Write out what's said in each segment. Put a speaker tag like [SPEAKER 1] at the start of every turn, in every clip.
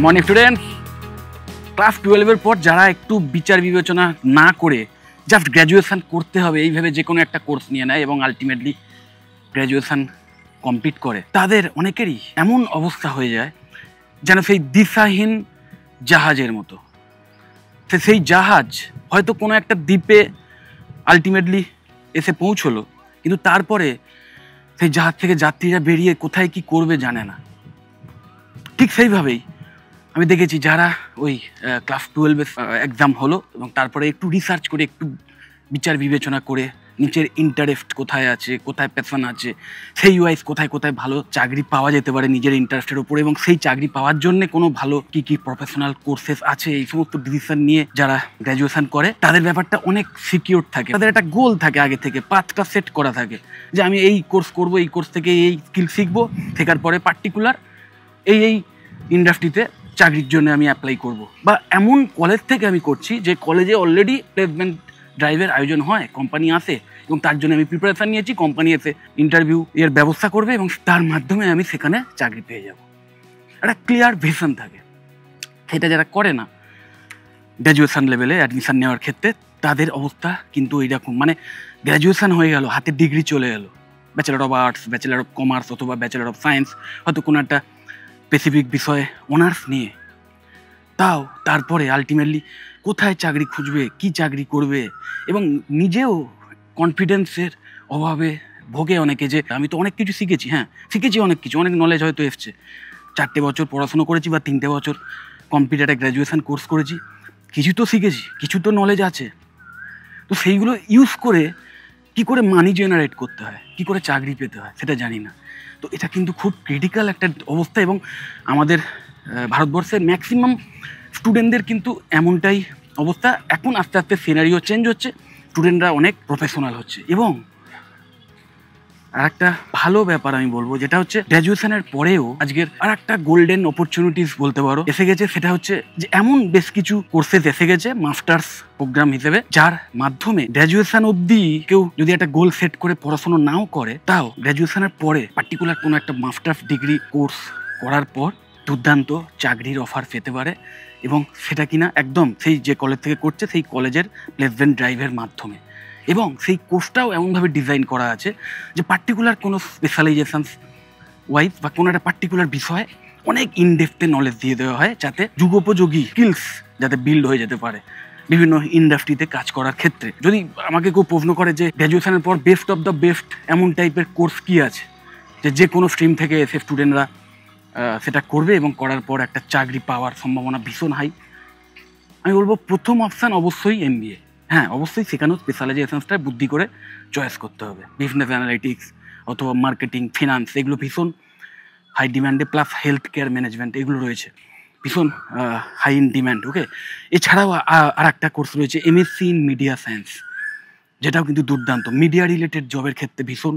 [SPEAKER 1] Morning students, class 12-এর পর যারা একটু বিচার বিবেচনা না করে জাস্ট গ্র্যাজুয়েশন করতে হবে এইভাবে যে কোনো একটা কোর্স নিয়ে নেয় এবং আলটিমেটলি গ্র্যাজুয়েশন কমপ্লিট করে, তাদের অনেকেরই এমন অবস্থা হয়ে যায় যেন সেই দিশাহীন জাহাজের মতো। সেই জাহাজ হয়তো কোনো একটা দ্বীপে আলটিমেটলি এসে পৌঁছলো, কিন্তু তারপরে সেই জাহাজ থেকে যাত্রীরা বেরিয়ে কোথায় কি করবে জানে না। ঠিক সেইভাবেই আমি দেখেছি যারা ওই ক্লাস 12-এর এক্সাম হলো এবং তারপরে একটু রিসার্চ করে একটু বিচার বিবেচনা করে নিচের ইন্টারেস্ট কোথায় আছে, কোথায় প্যাশন আছে, সেই ওয়াইজ কোথায় কোথায় ভালো চাকরি পাওয়া যেতে পারে নিজের ইন্টারেস্টের উপরে, এবং সেই চাকরি পাওয়ার জন্য কোনো ভালো কি প্রফেশনাল কোর্সেস আছে, এই সমস্ত ডিসিশন নিয়ে যারা গ্র্যাজুয়েশন করে তাদের ব্যাপারটা অনেক সিকিউর থাকে। তাদের একটা গোল থাকে, আগে থেকে পাথটা সেট করা থাকে যে আমি এই কোর্স করব, এই কোর্স থেকে এই স্কিল শিখবো, শেখার পরে পার্টিকুলার এই ইন্ডাস্ট্রিতে চাকরির জন্য আমি অ্যাপ্লাই করব। বা এমন কলেজ থেকে আমি করছি যে কলেজে অলরেডি প্লেসমেন্ট ড্রাইভের আয়োজন হয়, কোম্পানি আসে এবং তার জন্য আমি প্রিপারেশান নিয়েছি, কোম্পানি এসে ইন্টারভিউ এর ব্যবস্থা করবে এবং তার মাধ্যমে আমি সেখানে চাকরি পেয়ে যাব। একটা ক্লিয়ার ভিশন থাকে। সেটা যারা করে না গ্র্যাজুয়েশন লেভেলে অ্যাডমিশান নেওয়ার ক্ষেত্রে, তাদের অবস্থা কিন্তু এইরকম। মানে গ্র্যাজুয়েশন হয়ে গেল, হাতে ডিগ্রি চলে এলো, bachelor of arts, bachelor of commerce অথবা ব্যাচেলার অফ সায়েন্স, হয়তো কোনো একটা স্পেসিফিক বিষয়ে অনার্স নিয়ে, তাও তারপরে আলটিমেটলি কোথায় চাকরি খুঁজবে, কি চাকরি করবে, এবং নিজেও কনফিডেন্সের অভাবে ভোগে অনেকে যে আমি তো অনেক কিছু শিখেছি, হ্যাঁ শিখেছি অনেক কিছু, অনেক নলেজ হয়তো এসছে, 4টে বছর পড়াশুনো করেছি বা 3টে বছর কম্পিউটারে গ্র্যাজুয়েশন কোর্স করেছি, কিছু তো শিখেছি, কিছু তো নলেজ আছে, তো সেইগুলো ইউজ করে কি করে মানি জেনারেট করতে হয়, কি করে চাকরি পেতে হয় সেটা জানি না। তো এটা কিন্তু খুব ক্রিটিক্যাল একটা অবস্থা এবং আমাদের ভারতবর্ষের ম্যাক্সিমাম স্টুডেন্টদের কিন্তু এমনটাই অবস্থা। এখন আস্তে আস্তে সিনারিও চেঞ্জ হচ্ছে, স্টুডেন্টরা অনেক প্রফেশনাল হচ্ছে। এবং আর একটা ভালো ব্যাপার আমি বলবো, যেটা হচ্ছে গ্র্যাজুয়েশনের পরেও আজকের আর একটা গোল্ডেন অপরচুনিটিস বলতে পারো এসে গেছে, সেটা হচ্ছে যে এমন বেশ কিছু কোর্সেস এসে গেছে মাস্টার্স প্রোগ্রাম হিসেবে, যার মাধ্যমে গ্র্যাজুয়েশন অবধি কেউ যদি একটা গোল সেট করে পড়াশোনা নাও করে, তাও গ্র্যাজুয়েশনের পরে পার্টিকুলার কোনো একটা মাস্টার্স ডিগ্রি কোর্স করার পর দুর্দান্ত চাকরির অফার পেতে পারে, এবং সেটা কিনা একদম সেই যে কলেজ থেকে করছে সেই কলেজের প্লেসমেন্ট ড্রাইভের মাধ্যমে। এবং সেই কোর্সটাও এমনভাবে ডিজাইন করা আছে যে পার্টিকুলার কোনো স্পেশালাইজেশন ওয়াইজ বা কোনো একটা পার্টিকুলার বিষয়ে অনেক ইনডেপথে নলেজ দিয়ে দেওয়া হয়, যাতে যুগোপযোগী স্কিলস যাতে বিল্ড হয়ে যেতে পারে বিভিন্ন ইন্ডাস্ট্রিতে কাজ করার ক্ষেত্রে। যদি আমাকে কেউ প্রশ্ন করে যে গ্র্যাজুয়েশনের পর বেস্ট অফ দ্য বেস্ট এমন টাইপের কোর্স কী আছে যে কোনো স্ট্রিম থেকে এসে স্টুডেন্টরা সেটা করবে এবং করার পর একটা চাকরি পাওয়ার সম্ভাবনা ভীষণ হাই, আমি বলবো প্রথম অপশান অবশ্যই MBA। হ্যাঁ অবশ্যই সেখানেও স্পেশালাইজেশনসটা বুদ্ধি করে চয়েস করতে হবে। বিজনেস অ্যানালিটিক্স অথবা মার্কেটিং, ফিনান্স, এগুলো ভীষণ হাই ডিম্যান্ডে, প্লাস হেলথ কেয়ার ম্যানেজমেন্ট এগুলো রয়েছে ভীষণ হাই ইন ডিম্যান্ড। ওকে, এছাড়াও আর একটা কোর্স রয়েছে MSc ইন মিডিয়া সায়েন্স, যেটাও কিন্তু দুর্দান্ত, মিডিয়া রিলেটেড জবের ক্ষেত্রে ভীষণ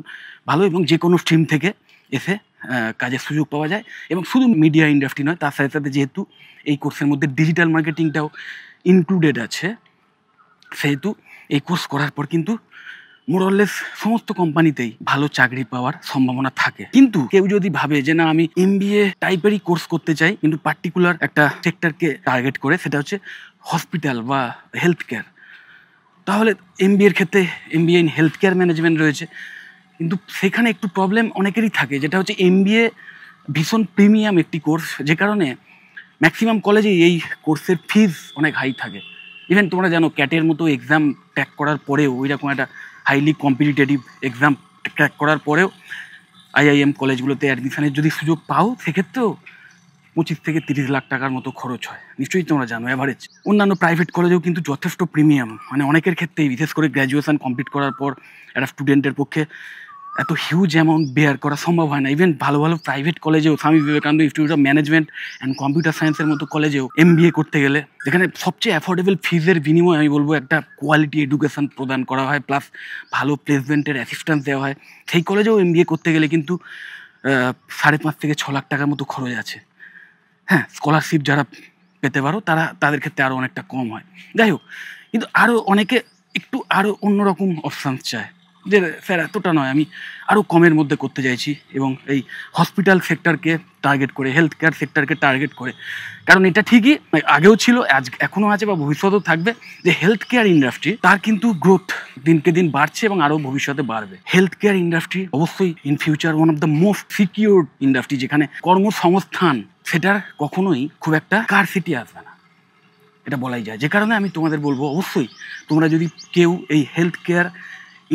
[SPEAKER 1] ভালো এবং যে কোনো স্ট্রিম থেকে এসে কাজের সুযোগ পাওয়া যায়। এবং শুধু মিডিয়া ইন্ডাস্ট্রি নয়, তার সাথে সাথে যেহেতু এই কোর্সের মধ্যে ডিজিটাল মার্কেটিংটাও ইনক্লুডেড আছে, সেহেতু এই কোর্স করার পর কিন্তু মোরলেস সমস্ত কোম্পানিতেই ভালো চাকরি পাওয়ার সম্ভাবনা থাকে। কিন্তু কেউ যদি ভাবে যে না আমি MBA টাইপেরই কোর্স করতে চাই কিন্তু পার্টিকুলার একটা সেক্টরকে টার্গেট করে, সেটা হচ্ছে হসপিটাল বা হেলথ কেয়ার, তাহলে MBA-র ক্ষেত্রে MBA in health care management রয়েছে। কিন্তু সেখানে একটু প্রবলেম অনেকেরই থাকে, যেটা হচ্ছে MBA ভীষণ প্রিমিয়াম একটি কোর্স, যে কারণে ম্যাক্সিমাম কলেজেই এই কোর্সের ফিজ অনেক হাই থাকে। ইভেন তোমরা জানো ক্যাটের মতো এক্সাম ক্র্যাক করার পরেও, ওই রকম একটা হাইলি কম্পিটিটিভ এক্সাম ক্র্যাক করার পরেও IIM কলেজগুলোতে অ্যাডমিশনের যদি সুযোগ পাও, সেক্ষেত্রেও 25 থেকে 30 লাখ টাকার মতো খরচ হয়, নিশ্চয়ই তোমরা জানো অ্যাভারেজ। অন্যান্য প্রাইভেট কলেজেও কিন্তু যথেষ্ট প্রিমিয়াম, মানে অনেকের ক্ষেত্রেই, বিশেষ করে গ্র্যাজুয়েশন কমপ্লিট করার পর একটা স্টুডেন্টের পক্ষে এত হিউজ অ্যামাউন্ট বেয়ার করা সম্ভব হয় না। ইভেন ভালো ভালো প্রাইভেট কলেজেও, Swami Vivekananda institute of management and computer সায়েন্সের মতো কলেজেও MBA করতে গেলে, যেখানে সবচেয়ে অ্যাফোর্ডেবল ফিজের বিনিময়ে আমি বলবো একটা কোয়ালিটি এডুকেশন প্রদান করা হয়, প্লাস ভালো প্লেসমেন্টের অ্যাসিস্ট্যান্স দেওয়া হয়, সেই কলেজেও MBA করতে গেলে কিন্তু 5.5 থেকে 6 লাখ টাকার মতো খরচ আছে। হ্যাঁ, স্কলারশিপ যারা পেতে পারো তাদের ক্ষেত্রে আরও অনেকটা কম হয়। যাই হোক, কিন্তু আরও অনেকে একটু আরও অন্যরকম অপশানস চায়, যে স্যার এতটা নয়, আমি আরও কমের মধ্যে করতে চাইছি, এবং এই হসপিটাল সেক্টরকে টার্গেট করে, হেলথ কেয়ার সেক্টরকে টার্গেট করে। কারণ এটা ঠিকই আগেও ছিল, আজ এখনও আছে বা ভবিষ্যতেও থাকবে, যে হেলথ কেয়ার ইন্ডাস্ট্রি তার কিন্তু গ্রোথ দিনকে দিন বাড়ছে এবং আরও ভবিষ্যতে বাড়বে। হেলথ কেয়ার ইন্ডাস্ট্রি অবশ্যই in future one of the most secure industry, যেখানে কর্মসংস্থান সেটার কখনোই খুব একটা স্কারসিটি আসবে না, এটা বলাই যায়। যে কারণে আমি তোমাদের বলবো, অবশ্যই তোমরা যদি কেউ এই হেলথ কেয়ার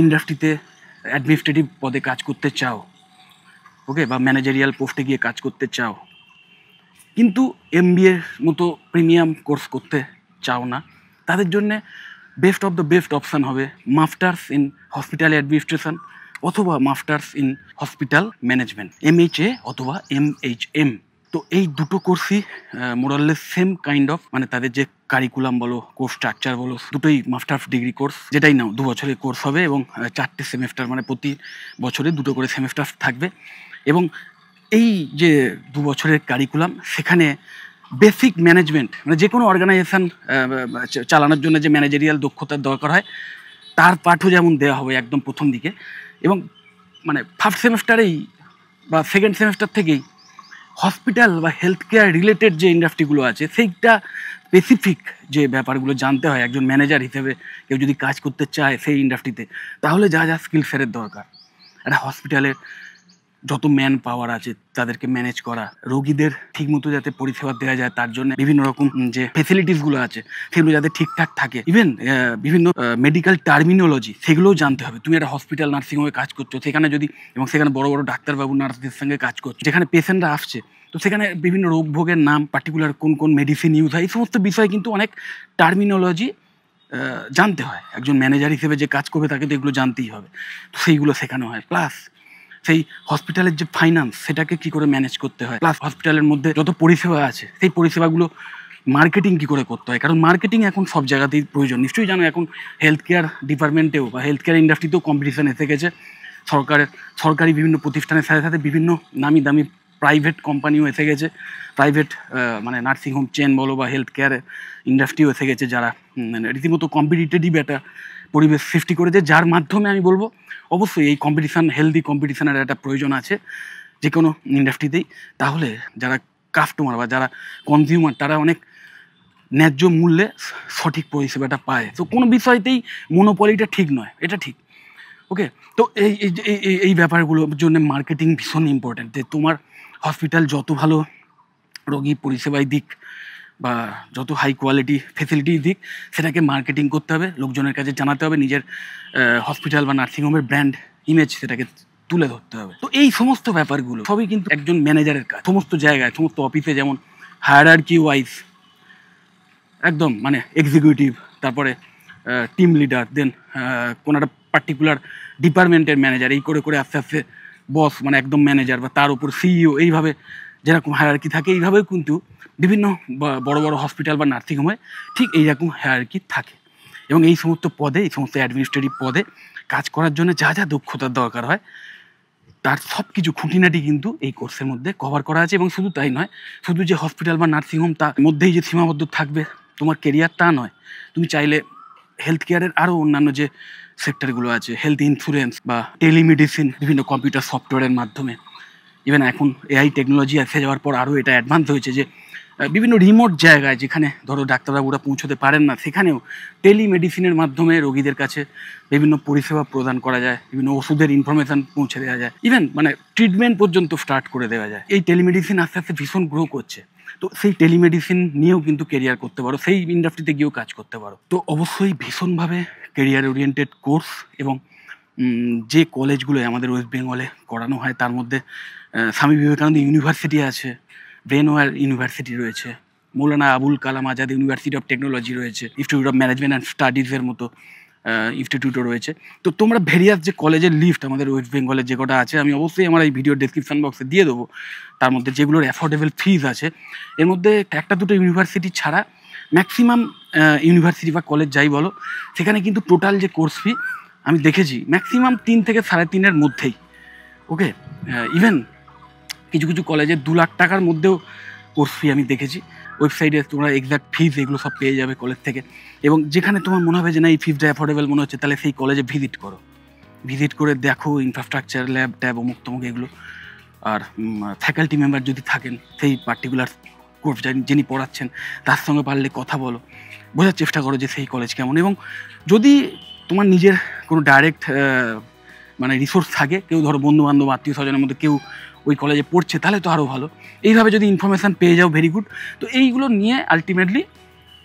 [SPEAKER 1] ইন্ডাস্ট্রিতে অ্যাডমিনিস্ট্রেটিভ পদে কাজ করতে চাও, ওকে, বা ম্যানেজারিয়াল পোস্টে গিয়ে কাজ করতে চাও, কিন্তু MBA মতো প্রিমিয়াম কোর্স করতে চাও না, তাদের জন্যে best of the best option হবে মাস্টার্স ইন হসপিটাল অ্যাডমিনিস্ট্রেশন অথবা masters in hospital management, MHA অথবা MHM। তো এই দুটো কোর্সই মোরাললেস সেম কাইন্ড অফ, মানে তাদের যে কারিকুলাম বলো, কোর্স স্ট্রাকচার বলো, দুটোই মাস্টার্স ডিগ্রি কোর্স, যেটাই নাও 2 বছরের কোর্স হবে, এবং 4টে সেমেস্টার, মানে প্রতি বছরে 2টো করে সেমেস্টার থাকবে। এবং এই যে 2 বছরের কারিকুলাম, সেখানে বেসিক ম্যানেজমেন্ট, মানে যে কোনো অর্গানাইজেশন চালানোর জন্য যে ম্যানেজারিয়াল দক্ষতার দরকার হয়, তার পাঠও যেমন দেওয়া হবে একদম প্রথম দিকে, এবং মানে ফার্স্ট সেমেস্টারেই বা সেকেন্ড সেমেস্টার থেকেই হসপিটাল বা হেলথ কেয়ার রিলেটেড যে ইন্ডাস্ট্রিগুলো আছে, সেইটা স্পেসিফিক যে ব্যাপারগুলো জানতে হয় একজন ম্যানেজার হিসেবে কেউ যদি কাজ করতে চায় সেই ইন্ডাস্ট্রিতে, তাহলে যা যা স্কিল সেটের দরকার, একটা হসপিটালের যত ম্যান পাওয়ার আছে তাদেরকে ম্যানেজ করা, রোগীদের ঠিকমতো যাতে পরিষেবা দেওয়া যায় তার জন্য বিভিন্ন রকম যে ফেসিলিটিসগুলো আছে সেগুলো যাতে ঠিকঠাক থাকে, ইভেন বিভিন্ন মেডিকেল টার্মিনোলজি সেগুলোও জানতে হবে। তুমি একটা হসপিটাল নার্সিংহোমে কাজ করছো, সেখানে যদি, এবং সেখানে বড় বড় ডাক্তারবাবু নার্সদের সঙ্গে কাজ করছো, যেখানে পেশেন্টরা আসছে, তো সেখানে বিভিন্ন রোগ ভোগের নাম, পার্টিকুলার কোন কোন মেডিসিন ইউজ হয়, এই সমস্ত বিষয় কিন্তু অনেক টার্মিনোলজি জানতে হয়। একজন ম্যানেজার হিসেবে যে কাজ করবে তাকে তো এগুলো জানতেই হবে, তো সেইগুলো শেখানো হয়। প্লাস সেই হসপিটালের যে ফাইন্যান্স, সেটাকে কি করে ম্যানেজ করতে হয়, প্লাস হসপিটালের মধ্যে যত পরিষেবা আছে সেই পরিষেবাগুলো মার্কেটিং কি করে করতে হয়, কারণ মার্কেটিং এখন সব জায়গাতেই প্রয়োজন। নিশ্চয়ই জানো এখন হেলথ কেয়ার ডিপার্টমেন্টেও বা হেলথ কেয়ার ইন্ডাস্ট্রিতেও কম্পিটিশান এসে গেছে। সরকারি বিভিন্ন প্রতিষ্ঠানের সাথে সাথে বিভিন্ন নামি দামি প্রাইভেট কোম্পানিও এসে গেছে, প্রাইভেট মানে নার্সিংহোম চেন বলো বা হেলথ কেয়ার ইন্ডাস্ট্রিও এসে গেছে, যারা রীতিমতো কম্পিটিটিভ একটা পরিবেশ সৃষ্টি করেছে, যার মাধ্যমে আমি বলবো অবশ্যই এই কম্পিটিশান, হেলদি কম্পিটিশানের একটা প্রয়োজন আছে যে কোনো ইন্ডাস্ট্রিতেই। তাহলে যারা কাস্টমার বা যারা কনজিউমার, তারা অনেক ন্যায্য মূল্যে সঠিক পরিষেবাটা পায়। তো কোনো বিষয়তেই মনোপলিটা ঠিক নয়, এটা ঠিক, ওকে। তো এই ব্যাপারগুলোর জন্য মার্কেটিং ভীষণ ইম্পর্ট্যান্ট, যে তোমার হসপিটাল যত ভালো রোগী পরিষেবায় দিক বা যত হাই কোয়ালিটি ফেসিলিটি দিক, সেটাকে মার্কেটিং করতে হবে, লোকজনের কাছে জানাতে হবে, নিজের হসপিটাল বা নার্সিংহোমের ব্র্যান্ড ইমেজ সেটাকে তুলে ধরতে হবে। তো এই সমস্ত ব্যাপারগুলো সবই কিন্তু একজন ম্যানেজারের কাজ। সমস্ত জায়গায়, সমস্ত অফিসে যেমন হায়ারার্কি ওয়াইজ একদম মানে এক্সিকিউটিভ, তারপরে টিম লিডার, দেন কোনো একটা পার্টিকুলার ডিপার্টমেন্টের ম্যানেজার, এই করে করে আস্তে আস্তে বস, মানে একদম ম্যানেজার বা তার উপর CEO, এইভাবে যেরকম হায়ারার্কি থাকে, এইভাবেও কিন্তু বিভিন্ন বড় বড় হসপিটাল বা নার্সিংহোমে ঠিক এইরকম হায়ারার্কি থাকে। এবং এই সমস্ত পদে, এই সমস্ত অ্যাডমিনিস্ট্রেটিভ পদে কাজ করার জন্য যা যা দক্ষতার দরকার হয়, তার সব কিছু খুঁটিনাটি কিন্তু এই কোর্সের মধ্যে কভার করা আছে। এবং শুধু তাই নয়, শুধু যে হসপিটাল বা নার্সিংহোম তার মধ্যেই যে সীমাবদ্ধ থাকবে তোমার কেরিয়ার, তা নয়। তুমি চাইলে হেলথ কেয়ারের আরও অন্যান্য যে সেক্টরগুলো আছে, হেলথ ইন্স্যুরেন্স বা টেলিমেডিসিন, বিভিন্ন কম্পিউটার সফটওয়্যারের মাধ্যমে, ইভেন এখন AI টেকনোলজি এসে যাওয়ার পর আরও এটা অ্যাডভান্স হয়েছে যে বিভিন্ন রিমোট জায়গায়, যেখানে ধরো ডাক্তারবাবুরা পৌঁছতে পারেন না, সেখানেও টেলিমেডিসিনের মাধ্যমে রোগীদের কাছে বিভিন্ন পরিষেবা প্রদান করা যায়, বিভিন্ন ওষুধের ইনফরমেশান পৌঁছে দেওয়া যায়, ইভেন মানে ট্রিটমেন্ট পর্যন্ত স্টার্ট করে দেওয়া যায়। এই টেলিমেডিসিন আস্তে আস্তে ভীষণ গ্রো করছে। তো সেই টেলিমেডিসিন নিয়েও কিন্তু কেরিয়ার করতে পারো, সেই ইন্ডাস্ট্রিতে গিয়েও কাজ করতে পারো। তো অবশ্যই ভীষণভাবে কেরিয়ার ওরিয়েন্টেড কোর্স, এবং যে কলেজগুলোয় আমাদের ওয়েস্ট বেঙ্গলে করানো হয়, তার মধ্যে স্বামী বিবেকানন্দ ইউনিভার্সিটি আছে, ব্রেনওয়্যার ইউনিভার্সিটি রয়েছে, Maulana Abul Kalam Azad university of technology রয়েছে, ইনস্টিটিউট অফ ম্যানেজমেন্ট অ্যান্ড স্টাডিজের মতো ইনস্টিটিউটও রয়েছে। তো তোমরা ভেরিয়াস যে কলেজের লিস্ট আমাদের ওয়েস্ট বেঙ্গলের যে কটা আছে, আমি অবশ্যই আমার এই ভিডিও ডেসক্রিপশন বক্সে দিয়ে দেবো। তার মধ্যে যেগুলোর অ্যাফোর্ডেবল ফিজ আছে, এর মধ্যে একটা দুটো ইউনিভার্সিটি ছাড়া ম্যাক্সিমাম ইউনিভার্সিটি বা কলেজ যাই বলো, সেখানে কিন্তু টোটাল যে কোর্স ফি আমি দেখেছি ম্যাক্সিমাম 3 থেকে 3.5-এর মধ্যেই, ওকে। ইভেন কিছু কিছু কলেজে 2 লাখ টাকার মধ্যেও কোর্স ফি আমি দেখেছি। ওয়েবসাইটে তোমরা এক্সাক্ট ফিজ এগুলো সব পেয়ে যাবে কলেজ থেকে, এবং যেখানে তোমার মনে হবে যে না এই ফিজটা অ্যাফোর্ডেবল মনে হচ্ছে, তাহলে সেই কলেজে ভিজিট করো, ভিজিট করে দেখো ইনফ্রাস্ট্রাকচার, ল্যাব ট্যাব, অমুক তমুক এগুলো। আর ফ্যাকাল্টি মেম্বার যদি থাকেন সেই পার্টিকুলার কোর্স যিনি পড়াচ্ছেন তার সঙ্গে পারলে কথা বলো, বোঝার চেষ্টা করো যে সেই কলেজ কেমন। এবং যদি তোমার নিজের কোনো ডাইরেক্ট মানে রিসোর্স থাকে, কেউ ধরো বন্ধুবান্ধব আত্মীয় স্বজনের মধ্যে কেউ ওই কলেজে পড়ছে, তাহলে তো আরও ভালো। এইভাবে যদি ইনফরমেশান পেয়ে যাও, ভেরি গুড। তো এইগুলো নিয়ে আলটিমেটলি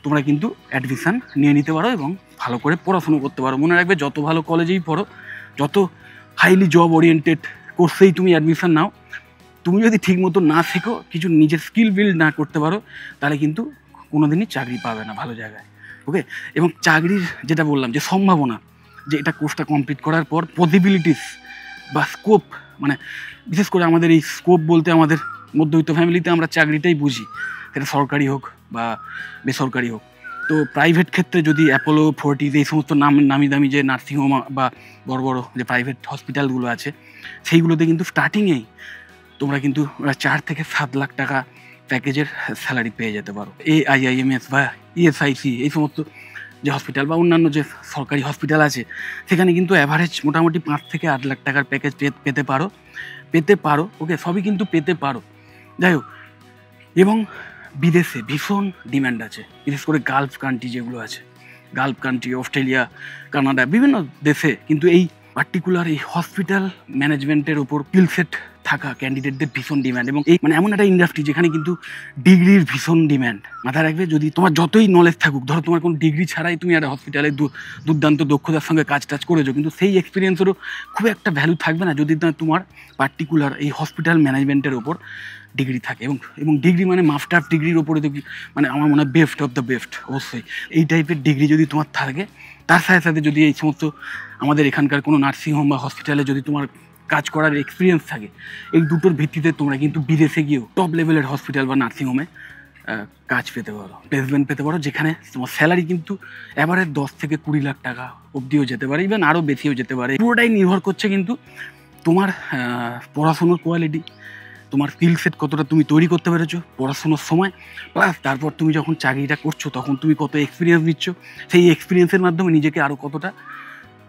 [SPEAKER 1] তোমরা কিন্তু অ্যাডমিশান নিয়ে নিতে পারো এবং ভালো করে পড়াশুনো করতে পারো। মনে রাখবে, যত ভালো কলেজেই পড়ো, যত হাইলি জব ওরিয়েন্টেড কোর্সেই তুমি অ্যাডমিশান নাও, তুমি যদি ঠিকমতো না শেখো, কিছু নিজের স্কিল বিল্ড না করতে পারো, তাহলে কিন্তু কোনো দিনই চাকরি পাবে না ভালো জায়গায়। ওকে, এবং চাকরির যেটা বললাম যে সম্ভাবনা, যে এটা কোর্সটা কমপ্লিট করার পর পসিবিলিটিস বা স্কোপ, মানে বিশেষ করে আমাদের এই স্কোপ বলতে আমাদের মধ্যবিত্ত ফ্যামিলিতে আমরা চাকরিটাই বুঝি, সেটা সরকারি হোক বা বেসরকারি হোক। তো প্রাইভেট ক্ষেত্রে যদি অ্যাপোলো, ফোর্টিস এই সমস্ত নামি দামি যে নার্সিংহোম বা বড় বড় যে প্রাইভেট হসপিটালগুলো আছে, সেইগুলোতে কিন্তু স্টার্টিংয়েই তোমরা কিন্তু 4 থেকে 7 লাখ টাকা প্যাকেজের স্যালারি পেয়ে যেতে পারো। AIIMS বা ESIC এই সমস্ত যে হসপিটাল বা অন্যান্য যে সরকারি হসপিটাল আছে, সেখানে কিন্তু অ্যাভারেজ মোটামুটি 5 থেকে 8 লাখ টাকার প্যাকেজ পেতে পারো। ওকে, সবই কিন্তু পেতে পারো। যাই হোক, এবং বিদেশে ভীষণ ডিম্যান্ড আছে, বিশেষ করে গালফ কান্ট্রি যেগুলো আছে, গালফ কান্ট্রি, অস্ট্রেলিয়া, কানাডা, বিভিন্ন দেশে কিন্তু এই পার্টিকুলার এই হসপিটাল ম্যানেজমেন্টের উপর স্কিল সেট থাকা ক্যান্ডিডেটদের ভীষণ ডিম্যান্ড। এবং এই মানে এমন একটা ইন্ডাস্ট্রি যেখানে কিন্তু ডিগ্রির ভীষণ ডিম্যান্ড। মাথায় রাখবে, যদি তোমার যতই নলেজ থাকুক, ধরো তোমার কোনো ডিগ্রি ছাড়াই তুমি একটা হসপিটালে দুর্দান্ত দক্ষতার সঙ্গে কাজ করেছো, কিন্তু সেই এক্সপিরিয়েন্সেরও খুব একটা ভ্যালু থাকবে না যদি তোমার পার্টিকুলার এই হসপিটাল ম্যানেজমেন্টের ওপর ডিগ্রি থাকে। এবং ডিগ্রি মানে মাস্টার্স ডিগ্রির ওপরে তো মানে আমার মনে হয় বেস্ট অফ দ্য বেস্ট। অবশ্যই এই টাইপের ডিগ্রি যদি তোমার থাকে, তার সাথে সাথে যদি এই সমস্ত আমাদের এখানকার কোনো নার্সিংহোম বা হসপিটালে যদি তোমার কাজ করার এক্সপিরিয়েন্স থাকে, এই দুটোর ভিত্তিতে তোমরা কিন্তু বিদেশে গিয়েও টপ লেভেলের হসপিটাল বা নার্সিংহোমে কাজ পেতে পারো, প্লেসমেন্ট পেতে পারো, যেখানে তোমার স্যালারি কিন্তু এবারে 10 থেকে 20 লাখ টাকা অবধিও যেতে পারে, ইভেন আরও বেশিও যেতে পারে। পুরোটাই নির্ভর করছে কিন্তু তোমার পড়াশুনোর কোয়ালিটি, তোমার স্কিল সেট কতটা তুমি তৈরি করতে পেরেছো পড়াশুনোর সময়, প্লাস তারপর তুমি যখন চাকরিটা করছো তখন তুমি কত এক্সপিরিয়েন্স নিচ্ছ, সেই এক্সপিরিয়েন্সের মাধ্যমে নিজেকে আরও কতটা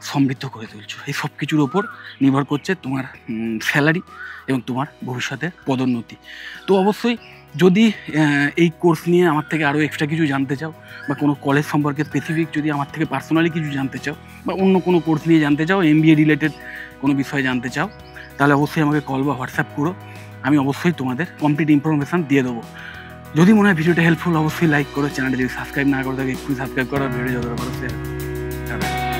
[SPEAKER 1] সমৃদ্ধ করে তুলছো। এই সব কিছুর ওপর নির্ভর করছে তোমার স্যালারি এবং তোমার ভবিষ্যতের পদোন্নতি। তো অবশ্যই যদি এই কোর্স নিয়ে আমার থেকে আরও এক্সট্রা কিছু জানতে চাও, বা কোনো কলেজ সম্পর্কে স্পেসিফিক যদি আমার থেকে পার্সোনালি কিছু জানতে চাও, বা অন্য কোনো কোর্স নিয়ে জানতে চাও, MBA রিলেটেড কোনো বিষয়ে জানতে চাও, তাহলে অবশ্যই আমাকে কল বা হোয়াটসঅ্যাপ করো। আমি অবশ্যই তোমাদের কমপ্লিট ইনফরমেশান দিয়ে দেবো। যদি মনে হয় ভিডিওটা হেল্পফুল, অবশ্যই লাইক করো। চ্যানেলটা যদি সাবস্ক্রাইব না করে থাকে, একটু সাবস্ক্রাইব করো। ভিডিও যতটা ভালো শেয়ার।